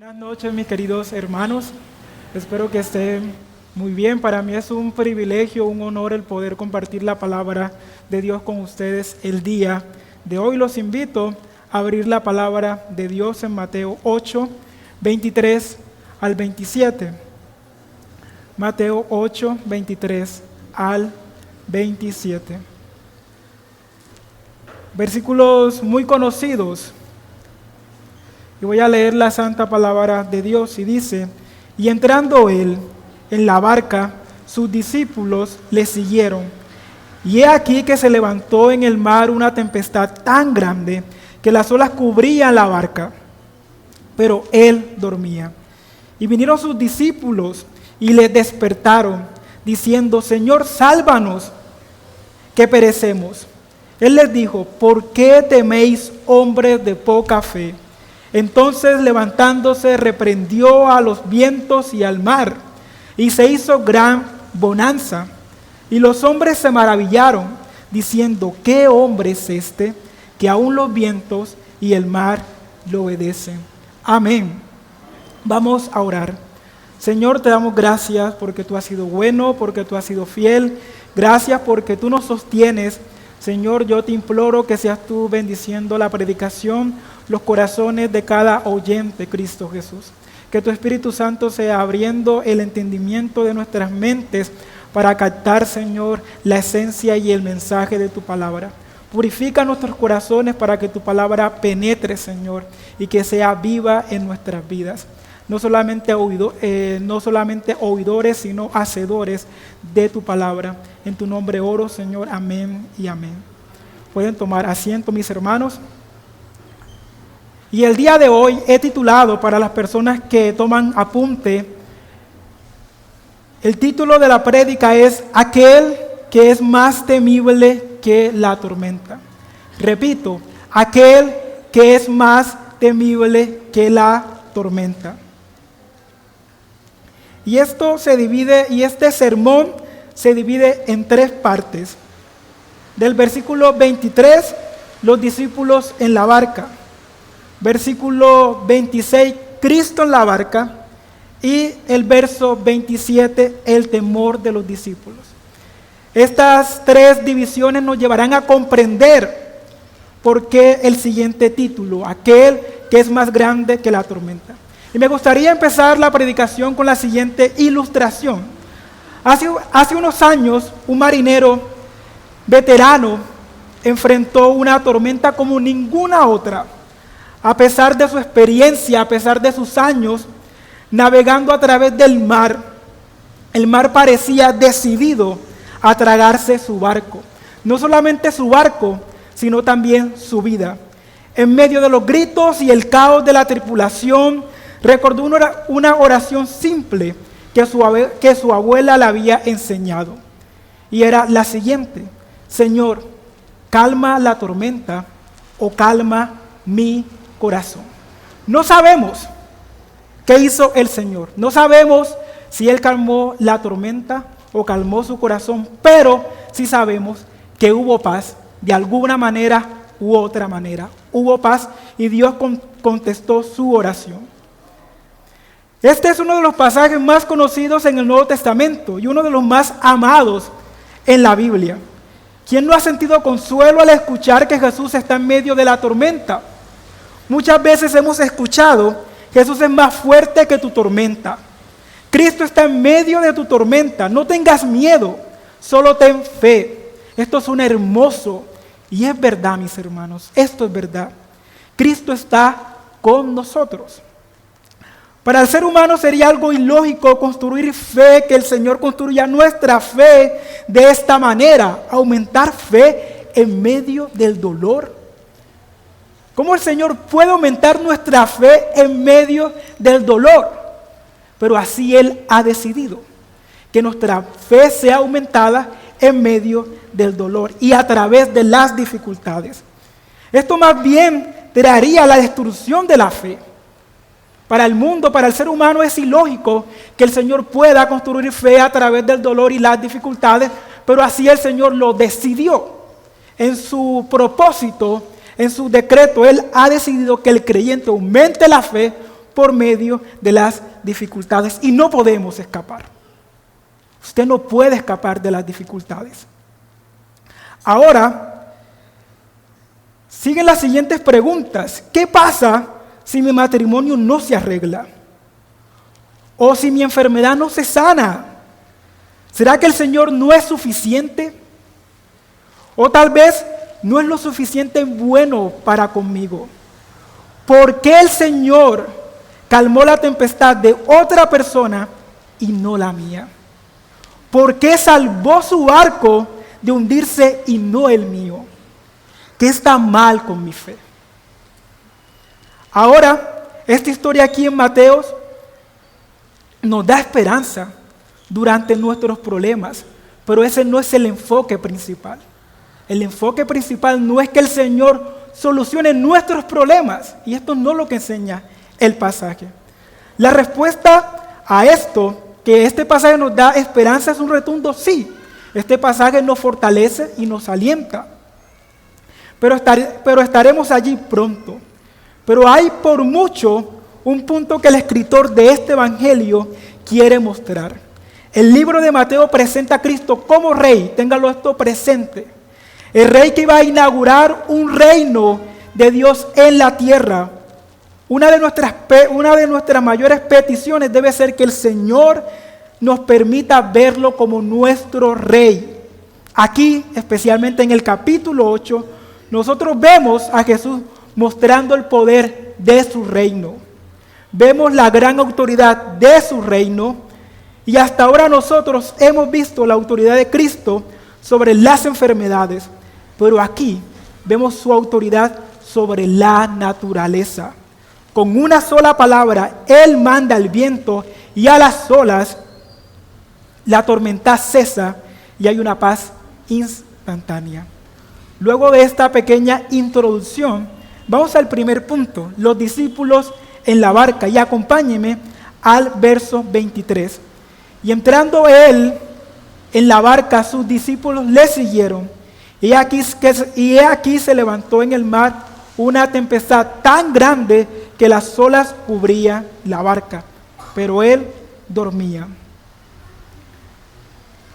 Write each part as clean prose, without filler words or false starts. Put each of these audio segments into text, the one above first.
Buenas noches, mis queridos hermanos. Espero que estén muy bien. Para mí es un privilegio, un honor el poder compartir la palabra de Dios con ustedes el día de hoy. Los invito a abrir la palabra de Dios en Mateo 8, 23 al 27. Mateo 8, 23 al 27. Versículos muy conocidos. Y voy a leer la santa palabra de Dios y dice: y entrando él en la barca, sus discípulos le siguieron. Y he aquí que se levantó en el mar una tempestad tan grande que las olas cubrían la barca, pero él dormía. Y vinieron sus discípulos y le despertaron, diciendo: Señor, sálvanos, que perecemos. Él les dijo: ¿por qué teméis, hombres de poca fe? Entonces, levantándose, reprendió a los vientos y al mar, y se hizo gran bonanza. Y los hombres se maravillaron, diciendo: ¿qué hombre es este, que aun los vientos y el mar le obedecen? Amén. Vamos a orar. Señor, te damos gracias porque tú has sido bueno, porque tú has sido fiel. Gracias porque tú nos sostienes. Señor, yo te imploro que seas tú bendiciendo la predicación, los corazones de cada oyente, Cristo Jesús. Que tu Espíritu Santo sea abriendo el entendimiento de nuestras mentes para captar, Señor, la esencia y el mensaje de tu palabra. Purifica nuestros corazones para que tu palabra penetre, Señor, y que sea viva en nuestras vidas. No solamente oidores, sino hacedores de tu palabra. En tu nombre oro, Señor. Amén y amén. Pueden tomar asiento, mis hermanos. Y el día de hoy he titulado, para las personas que toman apunte, el título de la prédica es: aquel que es más temible que la tormenta. Repito, aquel que es más temible que la tormenta. Y este sermón se divide en tres partes. Del versículo 23, los discípulos en la barca. Versículo 26, Cristo en la barca. Y el verso 27, el temor de los discípulos. Estas tres divisiones nos llevarán a comprender por qué el siguiente título: aquel que es más grande que la tormenta. Y me gustaría empezar la predicación con la siguiente ilustración. Hace unos años, un marinero veterano enfrentó una tormenta como ninguna otra. A pesar de su experiencia, a pesar de sus años, navegando a través del mar, el mar parecía decidido a tragarse su barco. No solamente su barco, sino también su vida. En medio de los gritos y el caos de la tripulación, recordó una oración simple que su abuela le había enseñado. Y era la siguiente: Señor, calma la tormenta o calma mi corazón. No sabemos qué hizo el Señor. No sabemos si Él calmó la tormenta o calmó su corazón, pero sí sabemos que hubo paz de alguna manera u otra manera. Hubo paz y Dios contestó su oración. Este es uno de los pasajes más conocidos en el Nuevo Testamento y uno de los más amados en la Biblia. ¿Quién no ha sentido consuelo al escuchar que Jesús está en medio de la tormenta? Muchas veces hemos escuchado: Jesús es más fuerte que tu tormenta. Cristo está en medio de tu tormenta. No tengas miedo, solo ten fe. Esto suena hermoso y es verdad, mis hermanos. Esto es verdad. Cristo está con nosotros. Para el ser humano sería algo ilógico construir fe, que el Señor construya nuestra fe de esta manera, aumentar fe en medio del dolor. ¿Cómo el Señor puede aumentar nuestra fe en medio del dolor? Pero así Él ha decidido, que nuestra fe sea aumentada en medio del dolor y a través de las dificultades. Esto más bien traería la destrucción de la fe. Para el mundo, para el ser humano, es ilógico que el Señor pueda construir fe a través del dolor y las dificultades, pero así el Señor lo decidió. En su propósito, en su decreto, Él ha decidido que el creyente aumente la fe por medio de las dificultades y no podemos escapar. Usted no puede escapar de las dificultades. Ahora, siguen las siguientes preguntas. ¿Qué pasa si mi matrimonio no se arregla? ¿O si mi enfermedad no se sana? ¿Será que el Señor no es suficiente? ¿O tal vez no es lo suficiente bueno para conmigo? ¿Por qué el Señor calmó la tempestad de otra persona y no la mía? ¿Por qué salvó su barco de hundirse y no el mío? ¿Qué está mal con mi fe? Ahora, esta historia aquí en Mateo nos da esperanza durante nuestros problemas, pero ese no es el enfoque principal. El enfoque principal no es que el Señor solucione nuestros problemas, y esto no es lo que enseña el pasaje. La respuesta a esto, que este pasaje nos da esperanza, es un rotundo sí. Este pasaje nos fortalece y nos alienta, pero estaremos allí pronto. Pero hay por mucho un punto que el escritor de este evangelio quiere mostrar. El libro de Mateo presenta a Cristo como rey, téngalo esto presente. El rey que iba a inaugurar un reino de Dios en la tierra. Una de nuestras mayores peticiones debe ser que el Señor nos permita verlo como nuestro rey. Aquí, especialmente en el capítulo 8, nosotros vemos a Jesús mostrando el poder de su reino. Vemos la gran autoridad de su reino y hasta ahora nosotros hemos visto la autoridad de Cristo sobre las enfermedades, pero aquí vemos su autoridad sobre la naturaleza. Con una sola palabra, Él manda al viento y a las olas, la tormenta cesa y hay una paz instantánea. Luego de esta pequeña introducción, vamos al primer punto, los discípulos en la barca, y acompáñeme al verso 23. Y entrando él en la barca, sus discípulos le siguieron, y he aquí se levantó en el mar una tempestad tan grande que las olas cubrían la barca, pero él dormía.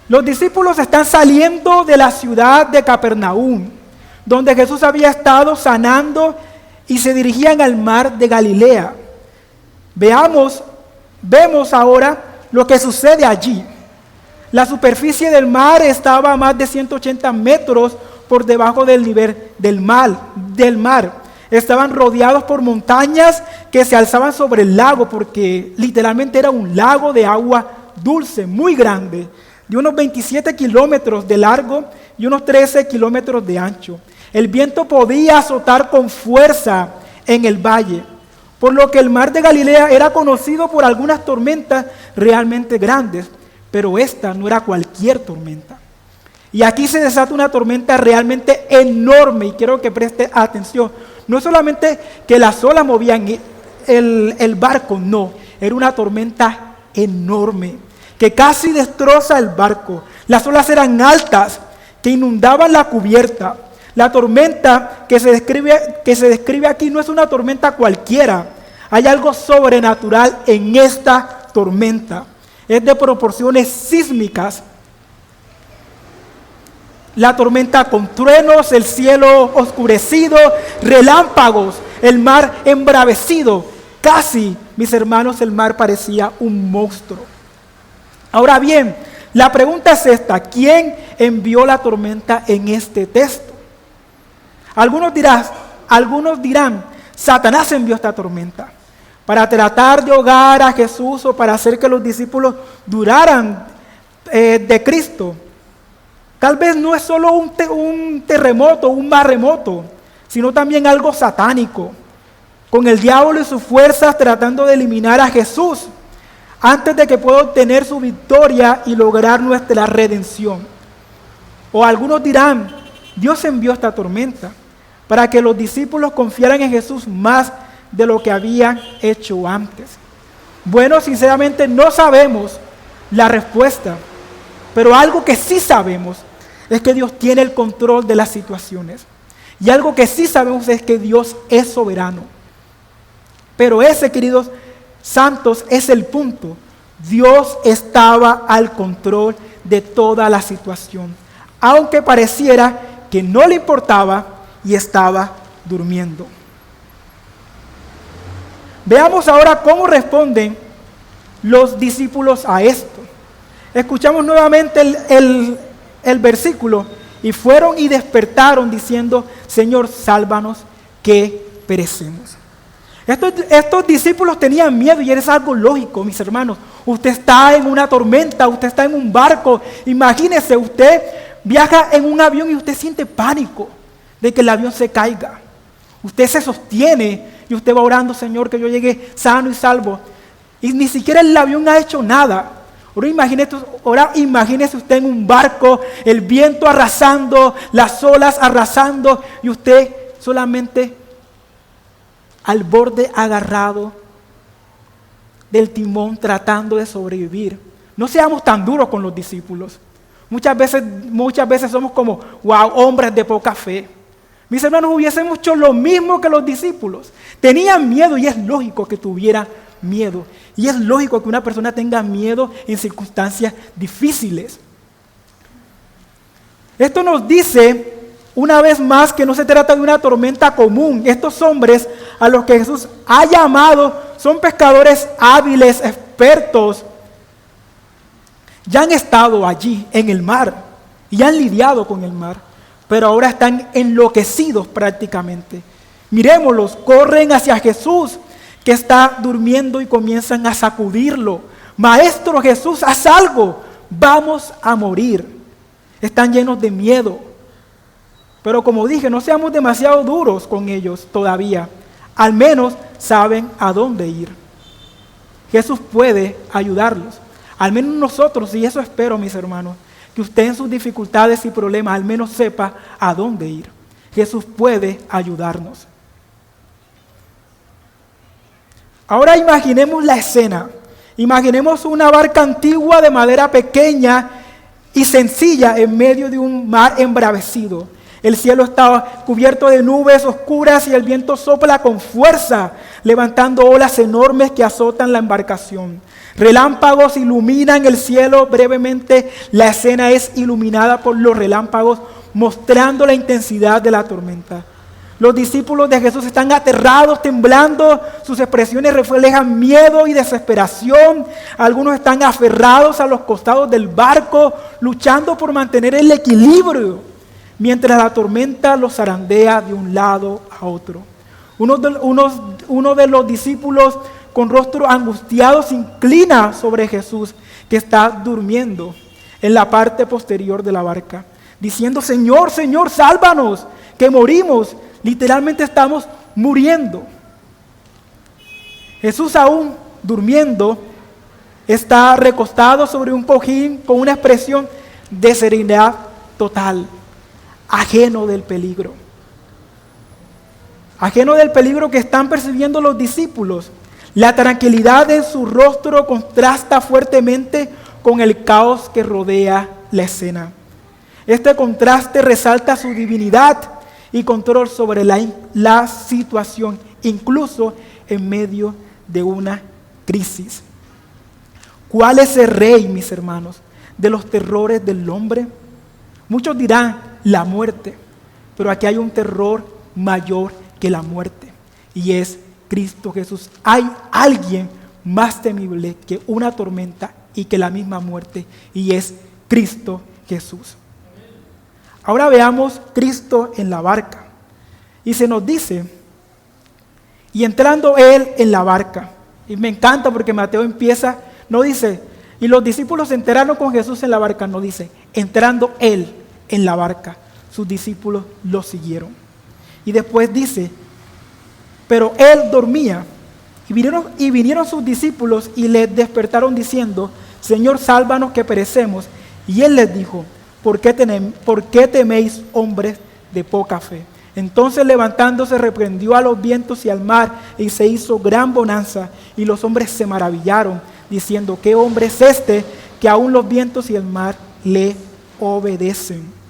Los discípulos están saliendo de la ciudad de Capernaum, donde Jesús había estado sanando, y se dirigían al mar de Galilea. Vemos ahora lo que sucede allí. La superficie del mar estaba a más de 180 metros por debajo del nivel del mar. Estaban rodeados por montañas que se alzaban sobre el lago, porque literalmente era un lago de agua dulce, muy grande, de unos 27 kilómetros de largo y unos 13 kilómetros de ancho. El viento podía azotar con fuerza en el valle, por lo que el mar de Galilea era conocido por algunas tormentas realmente grandes, pero esta no era cualquier tormenta. Y aquí se desata una tormenta realmente enorme, y quiero que preste atención. No solamente que las olas movían el barco, no, era una tormenta enorme, que casi destroza el barco. Las olas eran altas, que inundaban la cubierta. La tormenta que se describe aquí no es una tormenta cualquiera. Hay algo sobrenatural en esta tormenta. Es de proporciones sísmicas. La tormenta con truenos, el cielo oscurecido, relámpagos, el mar embravecido. Casi, mis hermanos, el mar parecía un monstruo. Ahora bien, la pregunta es esta: ¿quién envió la tormenta en este texto? Algunos dirán, Satanás envió esta tormenta para tratar de ahogar a Jesús o para hacer que los discípulos duraran de Cristo. Tal vez no es solo un terremoto, un maremoto, sino también algo satánico, con el diablo y sus fuerzas tratando de eliminar a Jesús antes de que pueda obtener su victoria y lograr nuestra redención. O algunos dirán, Dios envió esta tormenta para que los discípulos confiaran en Jesús más de lo que habían hecho antes. Bueno, sinceramente no sabemos la respuesta, pero algo que sí sabemos es que Dios tiene el control de las situaciones. Y algo que sí sabemos es que Dios es soberano. Pero ese, queridos, santos es el punto. Dios estaba al control de toda la situación, aunque pareciera que no le importaba y estaba durmiendo. Veamos ahora cómo responden los discípulos a esto. Escuchamos nuevamente el versículo. Y fueron y despertaron diciendo: Señor, sálvanos que perecemos. Estos discípulos tenían miedo y es algo lógico, mis hermanos. Usted está en una tormenta, usted está en un barco. Imagínese, usted viaja en un avión y usted siente pánico de que el avión se caiga. Usted se sostiene y usted va orando: Señor, que yo llegue sano y salvo. Y ni siquiera el avión ha hecho nada. Ahora imagínese usted en un barco, el viento arrasando, las olas arrasando y usted solamente al borde agarrado del timón tratando de sobrevivir. No seamos tan duros con los discípulos. Muchas veces somos como, wow, hombres de poca fe. Mis hermanos, hubiésemos hecho lo mismo que los discípulos. Tenían miedo y es lógico que tuvieran miedo. Y es lógico que una persona tenga miedo en circunstancias difíciles. Esto nos dice una vez más que no se trata de una tormenta común. Estos hombres a los que Jesús ha llamado son pescadores hábiles, expertos. Ya han estado allí en el mar y han lidiado con el mar, pero ahora están enloquecidos prácticamente. Miremoslos, corren hacia Jesús, que está durmiendo, y comienzan a sacudirlo. Maestro Jesús, haz algo, vamos a morir. Están llenos de miedo. Pero como dije, no seamos demasiado duros con ellos todavía. Al menos saben a dónde ir. Jesús puede ayudarlos. Al menos nosotros, y eso espero, mis hermanos, que usted en sus dificultades y problemas al menos sepa a dónde ir. Jesús puede ayudarnos. Ahora imaginemos la escena. Imaginemos una barca antigua de madera pequeña y sencilla en medio de un mar embravecido. El cielo estaba cubierto de nubes oscuras y el viento sopla con fuerza, levantando olas enormes que azotan la embarcación. Relámpagos iluminan el cielo. Brevemente, la escena es iluminada por los relámpagos, mostrando la intensidad de la tormenta. Los discípulos de Jesús están aterrados, temblando. Sus expresiones reflejan miedo y desesperación. Algunos están aferrados a los costados del barco, luchando por mantener el equilibrio, mientras la tormenta los zarandea de un lado a otro. Uno de los discípulos, con rostro angustiado, se inclina sobre Jesús, que está durmiendo en la parte posterior de la barca, diciendo: Señor, Señor, sálvanos, que morimos. Literalmente estamos muriendo. Jesús, aún durmiendo, está recostado sobre un cojín con una expresión de serenidad total, ajeno del peligro. Ajeno del peligro que están percibiendo los discípulos. La tranquilidad en su rostro contrasta fuertemente con el caos que rodea la escena. Este contraste resalta su divinidad y control sobre la situación, incluso en medio de una crisis. ¿Cuál es el rey, mis hermanos, de los terrores del hombre? Muchos dirán la muerte, pero aquí hay un terror mayor que la muerte, y es Cristo Jesús. Hay alguien más temible que una tormenta y que la misma muerte, y es Cristo Jesús. Ahora veamos Cristo en la barca. Y se nos dice: y entrando él en la barca. Y me encanta porque Mateo empieza, no dice, y los discípulos se enteraron con Jesús en la barca, no dice, entrando él en la barca. Sus discípulos lo siguieron. Y después dice, pero él dormía. Y vinieron sus discípulos y le despertaron diciendo: Señor, sálvanos que perecemos. Y él les dijo: ¿Por qué teméis, hombres de poca fe? Entonces, levantándose, reprendió a los vientos y al mar, y se hizo gran bonanza. Y los hombres se maravillaron, diciendo: ¿qué hombre es este, que aún los vientos y el mar le obedecen?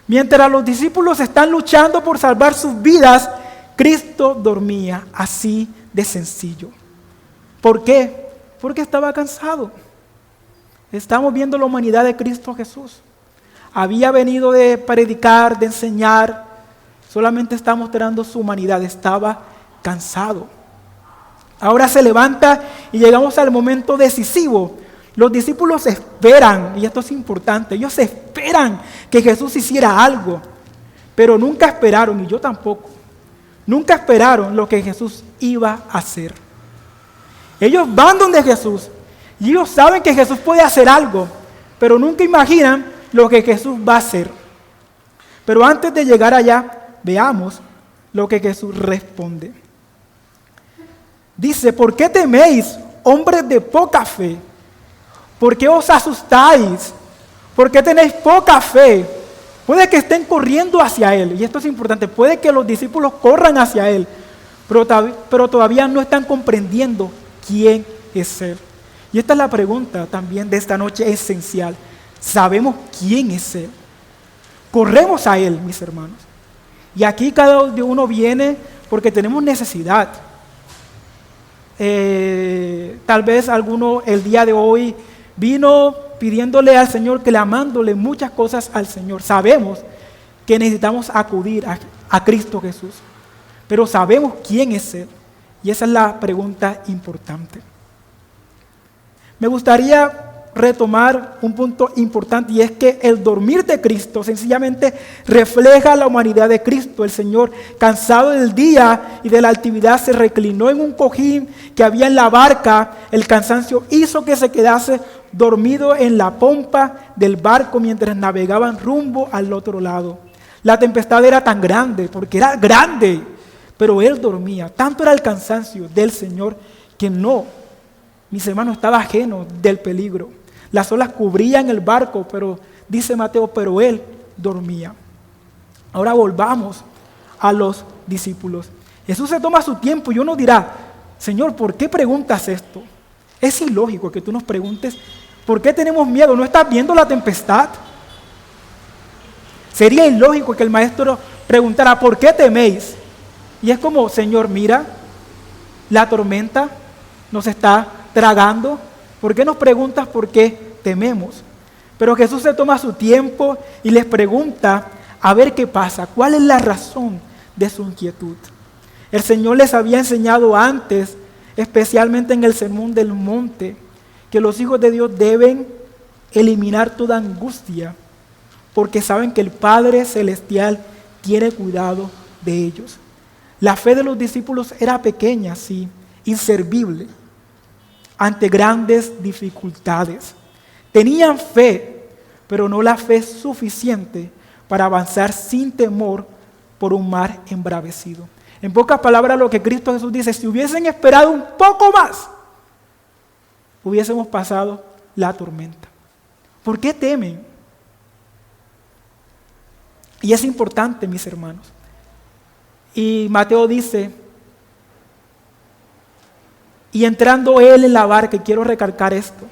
Mientras los discípulos están luchando por salvar sus vidas, Cristo dormía así de sencillo. ¿Por qué? Porque estaba cansado. Estamos viendo la humanidad de Cristo Jesús. Había venido de predicar, de enseñar, solamente está mostrando su humanidad, estaba cansado. Ahora se levanta y llegamos al momento decisivo. Los discípulos esperan, y esto es importante, ellos esperan que Jesús hiciera algo, pero nunca esperaron, y yo tampoco, nunca esperaron lo que Jesús iba a hacer. Ellos van donde Jesús, y ellos saben que Jesús puede hacer algo, pero nunca imaginan lo que Jesús va a hacer. Pero antes de llegar allá, veamos lo que Jesús responde. Dice, ¿por qué teméis, hombres de poca fe? ¿Por qué os asustáis? ¿Por qué tenéis poca fe? Puede que estén corriendo hacia Él, y esto es importante, puede que los discípulos corran hacia Él, pero todavía no están comprendiendo quién es Él. Y esta es la pregunta también de esta noche esencial. ¿Sabemos quién es Él? Corremos a Él, mis hermanos. Y aquí cada uno viene porque tenemos necesidad. Tal vez alguno el día de hoy vino pidiéndole al Señor, clamándole muchas cosas al Señor. Sabemos que necesitamos acudir a Cristo Jesús, pero sabemos quién es Él. Y esa es la pregunta importante. Me gustaría retomar un punto importante, y es que el dormir de Cristo sencillamente refleja la humanidad de Cristo. El Señor, cansado del día y de la actividad, se reclinó en un cojín que había en la barca. El cansancio hizo que se quedase dormido en la pompa del barco mientras navegaban rumbo al otro lado. La tempestad era tan grande, porque era grande, pero Él dormía. Tanto era el cansancio del Señor que no, mis hermanos, estaba ajeno del peligro. Las olas cubrían el barco, pero dice Mateo, pero Él dormía. Ahora volvamos a los discípulos. Jesús se toma su tiempo y uno dirá, Señor, ¿por qué preguntas esto? Es ilógico que tú nos preguntes, ¿por qué tenemos miedo? ¿No estás viendo la tempestad? Sería ilógico que el maestro preguntara, ¿por qué teméis? Y es como, Señor, mira, la tormenta nos está tragando. ¿Por qué nos preguntas por qué tememos? Pero Jesús se toma su tiempo y les pregunta a ver qué pasa, cuál es la razón de su inquietud. El Señor les había enseñado antes, especialmente en el Sermón del Monte, que los hijos de Dios deben eliminar toda angustia, porque saben que el Padre Celestial tiene cuidado de ellos. La fe de los discípulos era pequeña, sí, inservible, ante grandes dificultades. Tenían fe, pero no la fe suficiente para avanzar sin temor por un mar embravecido. En pocas palabras, lo que Cristo Jesús dice, si hubiesen esperado un poco más, hubiésemos pasado la tormenta. ¿Por qué temen? Y es importante, mis hermanos. Y Mateo dice, y entrando Él en la barca, y quiero recalcar esto,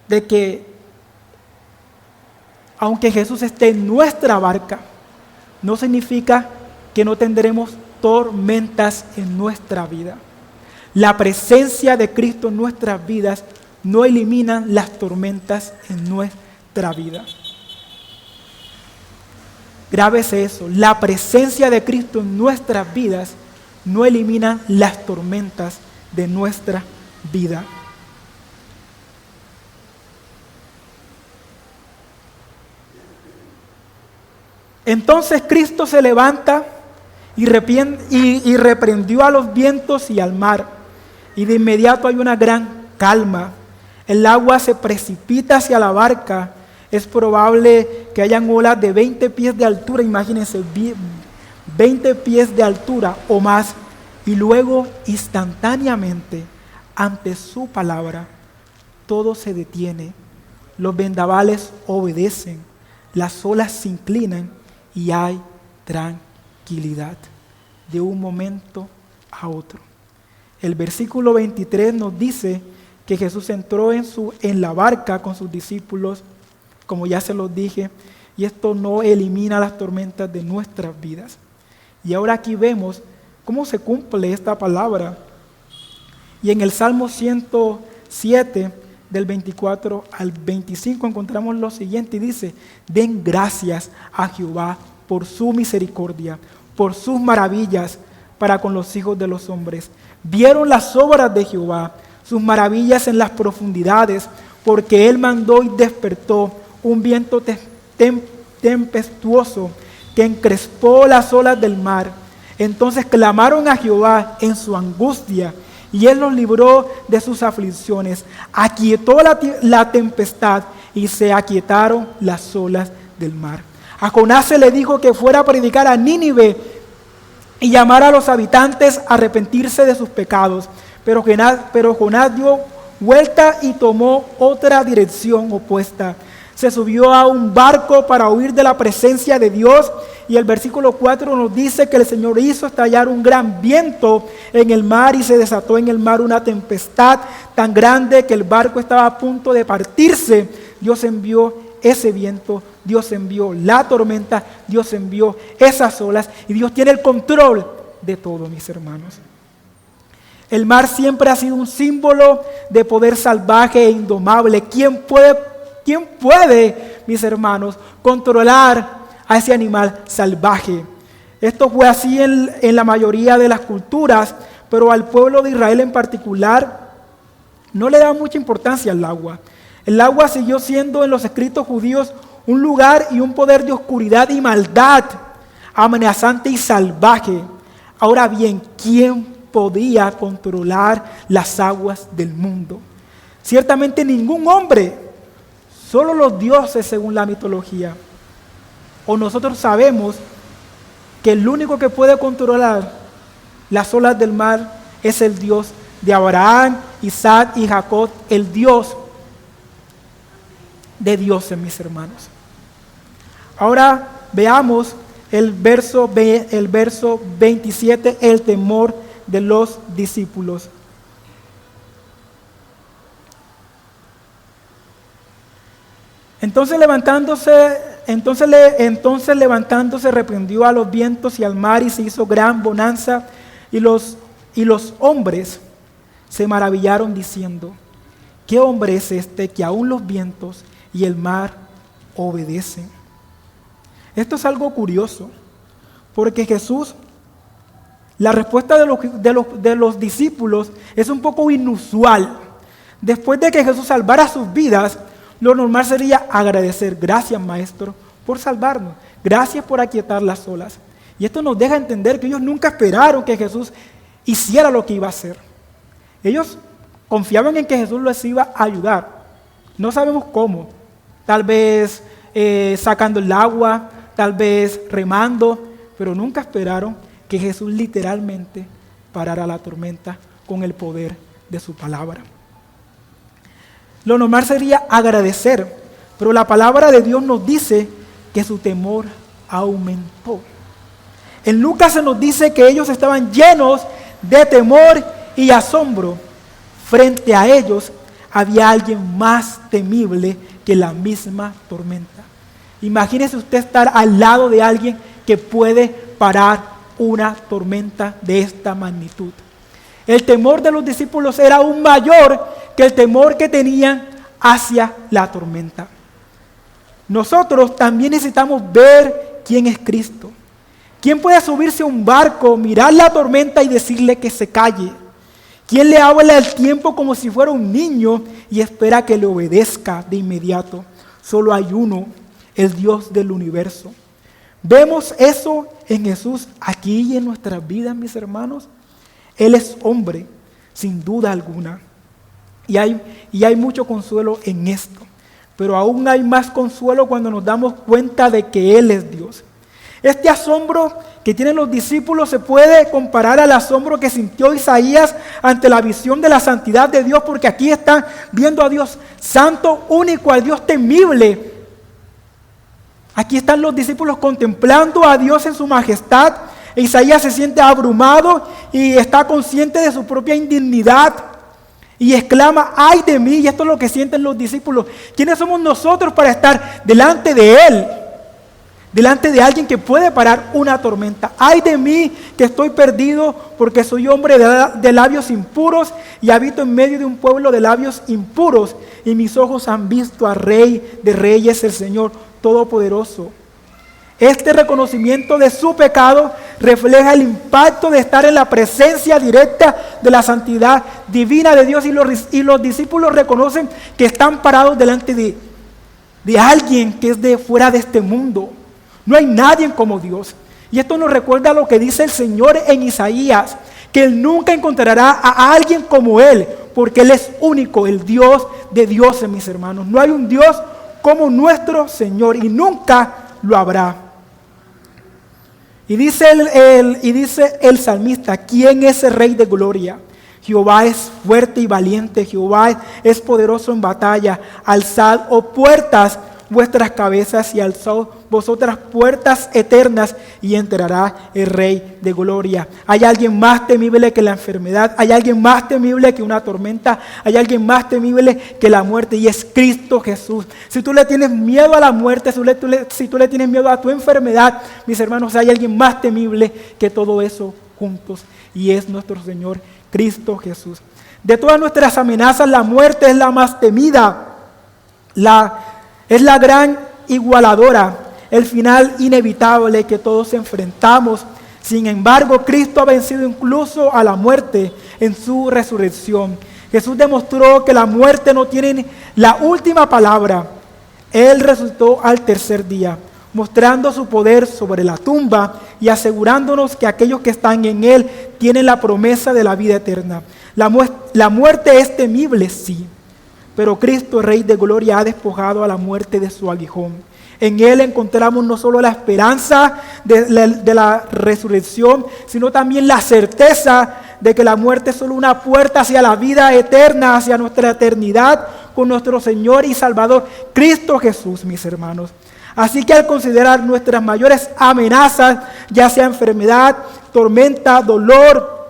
de que aunque Jesús esté en nuestra barca, no significa que no tendremos tormentas en nuestra vida. La presencia de Cristo en nuestras vidas no elimina las tormentas en nuestra vida. Grábese eso, la presencia de Cristo en nuestras vidas no elimina las tormentas de nuestra vida. Entonces Cristo se levanta y reprendió a los vientos y al mar, y de inmediato hay una gran calma. El agua se precipita hacia la barca. Es probable que hayan olas de 20 pies de altura, imagínense, 20 pies de altura o más, y luego instantáneamente, ante su palabra, todo se detiene, los vendavales obedecen, las olas se inclinan y hay tranquilidad de un momento a otro. El versículo 23 nos dice que Jesús entró en la barca con sus discípulos, como ya se los dije, y esto no elimina las tormentas de nuestras vidas. Y ahora aquí vemos ¿Cómo se cumple esta palabra? Y en el Salmo 107, del 24 al 25, encontramos lo siguiente y dice: den gracias a Jehová por su misericordia, por sus maravillas para con los hijos de los hombres. Vieron las obras de Jehová, sus maravillas en las profundidades, porque él mandó y despertó un viento tempestuoso que encrespó las olas del mar. Entonces clamaron a Jehová en su angustia, y él los libró de sus aflicciones. Aquietó la tempestad, y se aquietaron las olas del mar. A Jonás se le dijo que fuera a predicar a Nínive y llamar a los habitantes a arrepentirse de sus pecados. Pero Jonás dio vuelta y tomó otra dirección opuesta. Se subió a un barco para huir de la presencia de Dios, y el versículo 4 nos dice que el Señor hizo estallar un gran viento en el mar, y se desató en el mar una tempestad tan grande que el barco estaba a punto de partirse. Dios envió ese viento, Dios envió la tormenta, Dios envió esas olas, y Dios tiene el control de todo, mis hermanos. El mar siempre ha sido un símbolo de poder salvaje e indomable. ¿Quién puede, mis hermanos, controlar a ese animal salvaje? Esto fue así en la mayoría de las culturas, pero al pueblo de Israel en particular no le daba mucha importancia al agua. El agua siguió siendo en los escritos judíos un lugar y un poder de oscuridad y maldad, amenazante y salvaje. Ahora bien, ¿quién podía controlar las aguas del mundo? Ciertamente ningún hombre, solo los dioses según la mitología. O nosotros sabemos que el único que puede controlar las olas del mar es el Dios de Abraham, Isaac y Jacob, el Dios de dioses, mis hermanos. Ahora veamos el verso 27, el temor de los discípulos. Entonces levantándose reprendió a los vientos y al mar, y se hizo gran bonanza, y los hombres se maravillaron diciendo: ¿qué hombre es este que aún los vientos y el mar obedecen? Esto es algo curioso, porque Jesús, la respuesta de los discípulos es un poco inusual. Después de que Jesús salvara sus vidas, lo normal sería agradecer: gracias, Maestro, por salvarnos, gracias por aquietar las olas. Y esto nos deja entender que ellos nunca esperaron que Jesús hiciera lo que iba a hacer. Ellos confiaban en que Jesús les iba a ayudar. No sabemos cómo, tal vez sacando el agua, tal vez remando, pero nunca esperaron que Jesús literalmente parara la tormenta con el poder de su palabra. Lo normal sería agradecer, pero la palabra de Dios nos dice que su temor aumentó. En Lucas se nos dice que ellos estaban llenos de temor y asombro. Frente a ellos había alguien más temible que la misma tormenta. Imagínese usted estar al lado de alguien que puede parar una tormenta de esta magnitud. El temor de los discípulos era aún mayor que el temor que tenían hacia la tormenta. Nosotros también necesitamos ver quién es Cristo. ¿Quién puede subirse a un barco, mirar la tormenta y decirle que se calle? ¿Quién le habla el tiempo como si fuera un niño y espera que le obedezca de inmediato? Solo hay uno, el Dios del universo. ¿Vemos eso en Jesús aquí y en nuestras vidas, mis hermanos? Él es hombre, sin duda alguna. Y hay mucho consuelo en esto. Pero aún hay más consuelo cuando nos damos cuenta de que Él es Dios. Este asombro que tienen los discípulos se puede comparar al asombro que sintió Isaías ante la visión de la santidad de Dios, porque aquí están viendo a Dios santo, único, al Dios temible. Aquí están los discípulos contemplando a Dios en su majestad. Isaías se siente abrumado y está consciente de su propia indignidad y exclama: ¡ay de mí! Y esto es lo que sienten los discípulos. ¿Quiénes somos nosotros para estar delante de Él? delante de alguien que puede parar una tormenta. Ay de mí que estoy perdido, porque soy hombre de labios impuros y habito en medio de un pueblo de labios impuros, y mis ojos han visto al Rey de Reyes, el Señor Todopoderoso. Este reconocimiento de su pecado refleja el impacto de estar en la presencia directa de la santidad divina de Dios, y los discípulos reconocen que están parados delante de alguien que es de fuera de este mundo. No hay nadie como Dios. Y esto nos recuerda lo que dice el Señor en Isaías, que Él nunca encontrará a alguien como Él, porque Él es único, el Dios de dioses, mis hermanos. No hay un Dios como nuestro Señor y nunca lo habrá. Y dice el salmista, ¿quién es el Rey de gloria? Jehová es fuerte y valiente, Jehová es poderoso en batalla. Alzad, oh puertas, vuestras cabezas, y alzad vosotras puertas eternas, y entrará el Rey de gloria. ¿Hay alguien más temible que la enfermedad? ¿Hay alguien más temible que una tormenta? ¿Hay alguien más temible que la muerte? Y es Cristo Jesús. Si tú le tienes miedo a la muerte, si tú le tienes miedo a tu enfermedad, mis hermanos, hay alguien más temible que todo eso juntos, y es nuestro Señor Cristo Jesús. De todas nuestras amenazas, la muerte es la más temida. Es la gran igualadora, el final inevitable que todos enfrentamos. Sin embargo, Cristo ha vencido incluso a la muerte en su resurrección. Jesús demostró que la muerte no tiene la última palabra. Él resucitó al tercer día, mostrando su poder sobre la tumba y asegurándonos que aquellos que están en Él tienen la promesa de la vida eterna. La muerte es temible, sí. Pero Cristo, Rey de gloria, ha despojado a la muerte de su aguijón. En Él encontramos no solo la esperanza de la resurrección, sino también la certeza de que la muerte es solo una puerta hacia la vida eterna, hacia nuestra eternidad con nuestro Señor y Salvador, Cristo Jesús, mis hermanos. Así que al considerar nuestras mayores amenazas, ya sea enfermedad, tormenta, dolor,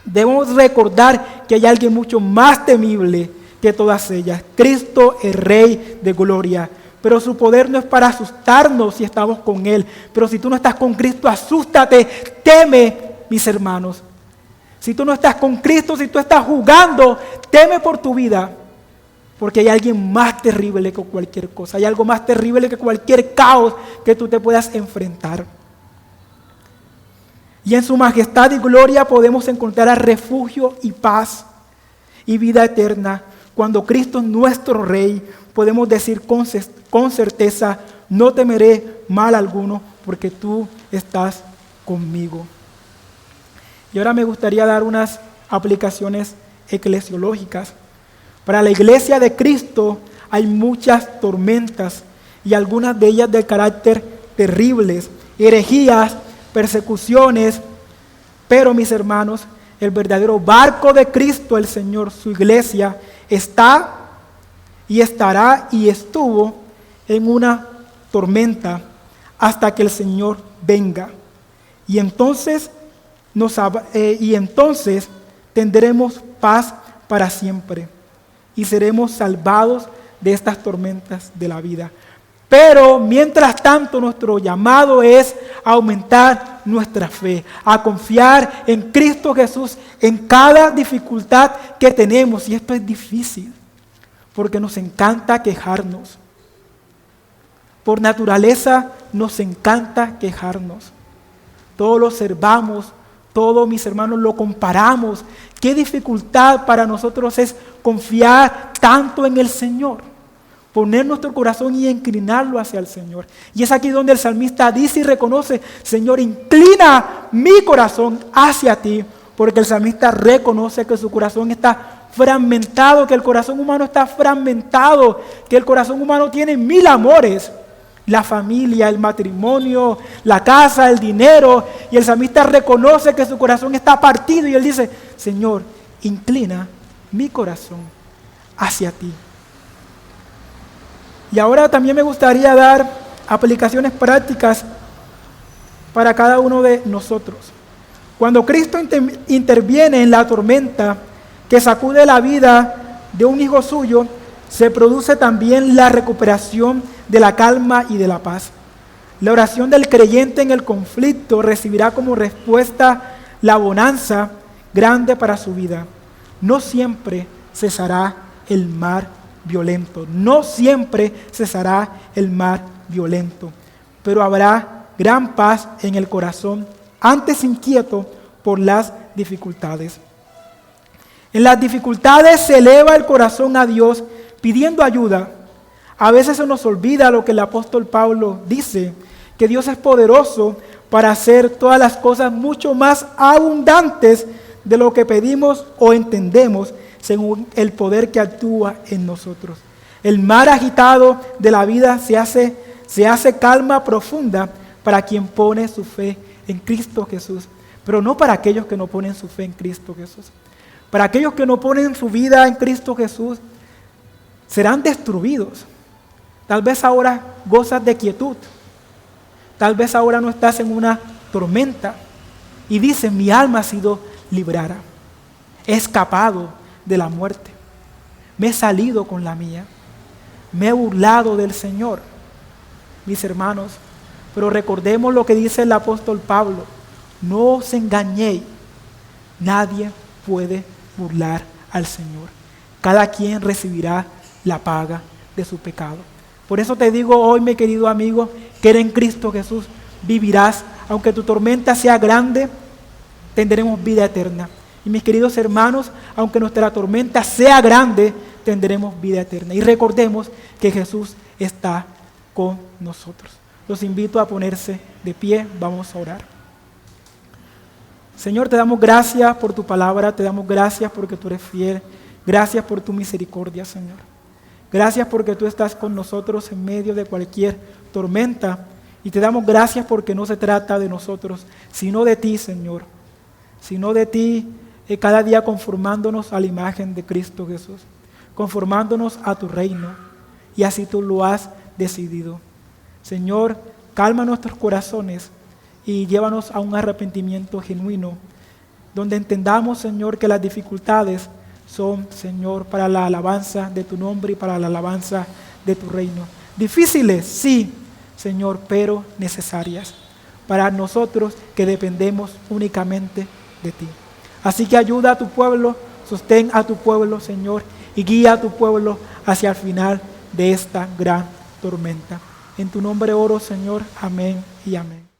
debemos recordar que hay alguien mucho más temible que todas ellas, Cristo el Rey de gloria. Pero su poder no es para asustarnos si estamos con Él. Pero si tú no estás con Cristo, asústate, teme, mis hermanos. Si tú no estás con Cristo, si tú estás jugando, teme por tu vida. Porque hay alguien más terrible que cualquier cosa. Hay algo más terrible que cualquier caos que tú te puedas enfrentar. Y en su majestad y gloria podemos encontrar refugio y paz y vida eterna. Cuando Cristo es nuestro Rey, podemos decir con certeza, no temeré mal alguno, porque tú estás conmigo. Y ahora me gustaría dar unas aplicaciones eclesiológicas. Para la iglesia de Cristo hay muchas tormentas, y algunas de ellas de carácter terribles, herejías, persecuciones, pero mis hermanos, el verdadero barco de Cristo, el Señor, su iglesia, está y estará y estuvo en una tormenta hasta que el Señor venga. Y entonces tendremos paz para siempre y seremos salvados de estas tormentas de la vida. Pero mientras tanto, nuestro llamado es aumentar nuestra fe, a confiar en Cristo Jesús en cada dificultad que tenemos. Y esto es difícil, porque nos encanta quejarnos. Por naturaleza nos encanta quejarnos. Todo lo observamos, todo, mis hermanos, lo comparamos. Qué dificultad para nosotros es confiar tanto en el Señor. Poner nuestro corazón y inclinarlo hacia el Señor. Y es aquí donde el salmista dice y reconoce, Señor, inclina mi corazón hacia ti, porque el salmista reconoce que su corazón está fragmentado, que el corazón humano está fragmentado, que el corazón humano tiene 1000 amores, la familia, el matrimonio, la casa, el dinero, y el salmista reconoce que su corazón está partido y él dice, Señor, inclina mi corazón hacia ti. Y ahora también me gustaría dar aplicaciones prácticas para cada uno de nosotros. Cuando Cristo interviene en la tormenta que sacude la vida de un hijo suyo, se produce también la recuperación de la calma y de la paz. La oración del creyente en el conflicto recibirá como respuesta la bonanza grande para su vida. No siempre cesará el mar violento. No siempre cesará el mar violento. Pero habrá gran paz en el corazón, antes inquieto por las dificultades. En las dificultades se eleva el corazón a Dios pidiendo ayuda. A veces se nos olvida lo que el apóstol Pablo dice, que Dios es poderoso para hacer todas las cosas mucho más abundantes de lo que pedimos o entendemos, según el poder que actúa en nosotros. El mar agitado de la vida se hace calma profunda para quien pone su fe en Cristo Jesús, pero no para aquellos que no ponen su fe en Cristo Jesús. Para aquellos que no ponen su vida en Cristo Jesús, serán destruidos. Tal vez ahora gozas de quietud. Tal vez ahora no estás en una tormenta y dices, mi alma ha sido librada. He escapado de la muerte. Me he salido con la mía. Me he burlado del Señor. Mis hermanos, pero recordemos lo que dice el apóstol Pablo. No os engañéis. Nadie puede burlar al Señor. Cada quien recibirá la paga de su pecado. Por eso te digo hoy, mi querido amigo, que en Cristo Jesús vivirás. Aunque tu tormenta sea grande, tendremos vida eterna. Y mis queridos hermanos, aunque nuestra tormenta sea grande, tendremos vida eterna. Y recordemos que Jesús está con nosotros. Los invito a ponerse de pie, vamos a orar. Señor, te damos gracias por tu palabra, te damos gracias porque tú eres fiel. Gracias por tu misericordia, Señor. Gracias porque tú estás con nosotros en medio de cualquier tormenta. Y te damos gracias porque no se trata de nosotros, sino de ti, Señor. Sino de ti, cada día conformándonos a la imagen de Cristo Jesús. Conformándonos a tu reino. Y así tú lo has decidido. Señor, calma nuestros corazones y llévanos a un arrepentimiento genuino, donde entendamos, Señor, que las dificultades son, Señor, para la alabanza de tu nombre y para la alabanza de tu reino. Difíciles, sí, Señor, pero necesarias para nosotros que dependemos únicamente de ti. Así que ayuda a tu pueblo, sostén a tu pueblo, Señor, y guía a tu pueblo hacia el final de esta gran tormenta. En tu nombre oro, Señor. Amén y amén.